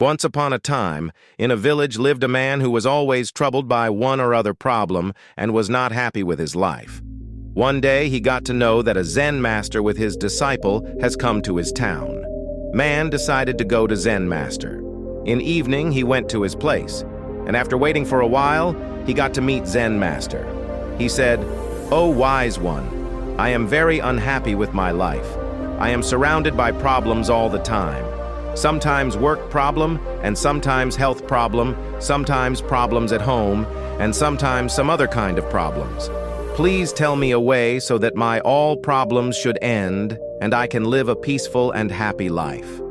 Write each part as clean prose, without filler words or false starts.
Once upon a time, in a village lived a man who was always troubled by one or other problem and was not happy with his life. One day he got to know that a Zen master with his disciple has come to his town. Man decided to go to Zen master. In evening he went to his place, and after waiting for a while, he got to meet Zen master. He said, "O wise one, I am very unhappy with my life. I am surrounded by problems all the time. Sometimes work problem, and sometimes health problem, sometimes problems at home, and sometimes some other kind of problems. Please tell me a way so that my all problems should end and I can live a peaceful and happy life."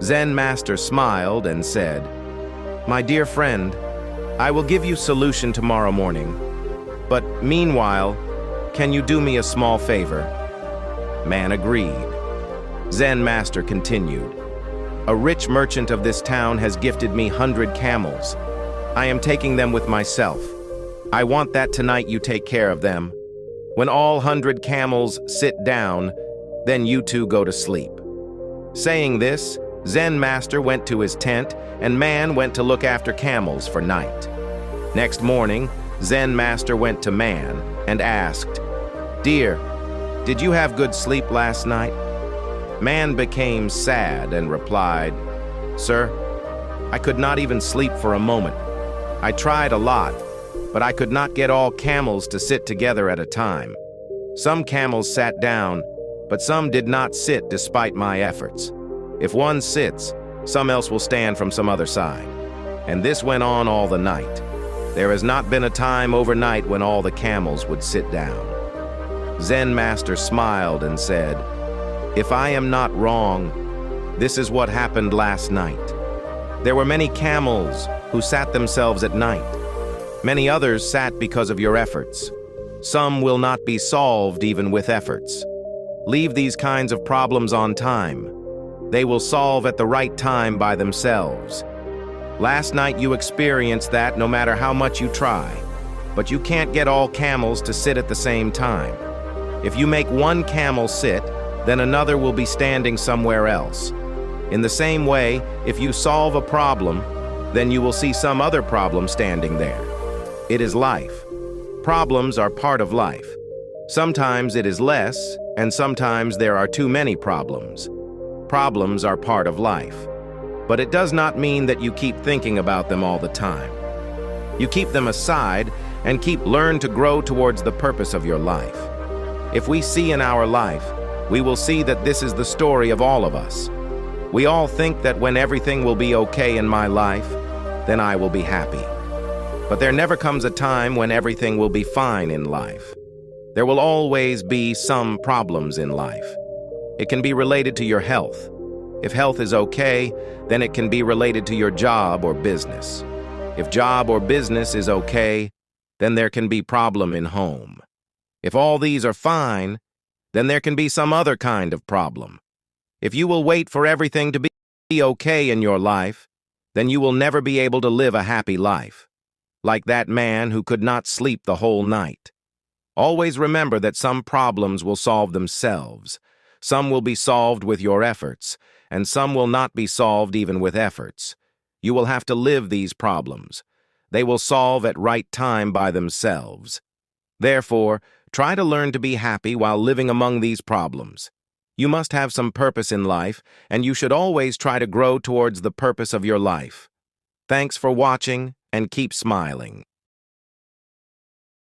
Zen master smiled and said, "My dear friend, I will give you solution tomorrow morning. But meanwhile, can you do me a small favor?" Man agreed. Zen master continued, "A rich merchant of this town has gifted me 100 camels. I am taking them with myself. I want that tonight you take care of them. When all 100 camels sit down, then you two go to sleep." Saying this, Zen master went to his tent, and man went to look after camels for night. Next morning, Zen master went to man and asked, "Dear, did you have good sleep last night?" Man became sad and replied, "Sir, I could not even sleep for a moment. I tried a lot, but I could not get all camels to sit together at a time. Some camels sat down, but some did not sit despite my efforts. If one sits, some else will stand from some other side. And this went on all the night. There has not been a time overnight when all the camels would sit down." Zen master smiled and said, "If I am not wrong, this is what happened last night. There were many camels who sat themselves at night. Many others sat because of your efforts. Some will not be solved even with efforts. Leave these kinds of problems on time. They will solve at the right time by themselves. Last night you experienced that no matter how much you try, but you can't get all camels to sit at the same time. If you make one camel sit, then another will be standing somewhere else. In the same way, if you solve a problem, then you will see some other problem standing there. It is life. Problems are part of life. Sometimes it is less, and sometimes there are too many problems. Problems are part of life. But it does not mean that you keep thinking about them all the time. You keep them aside and learn to grow towards the purpose of your life. If we see in our life, we will see that this is the story of all of us. We all think that when everything will be okay in my life, then I will be happy. But there never comes a time when everything will be fine in life. There will always be some problems in life. It can be related to your health. If health is okay, then it can be related to your job or business. If job or business is okay, then there can be problem in home. If all these are fine, then there can be some other kind of problem. If you will wait for everything to be okay in your life, then you will never be able to live a happy life. Like that man who could not sleep the whole night. Always remember that some problems will solve themselves. Some will be solved with your efforts, and some will not be solved even with efforts. You will have to live these problems. They will solve at right time by themselves. Therefore, try to learn to be happy while living among these problems. You must have some purpose in life, and you should always try to grow towards the purpose of your life. Thanks for watching, and keep smiling.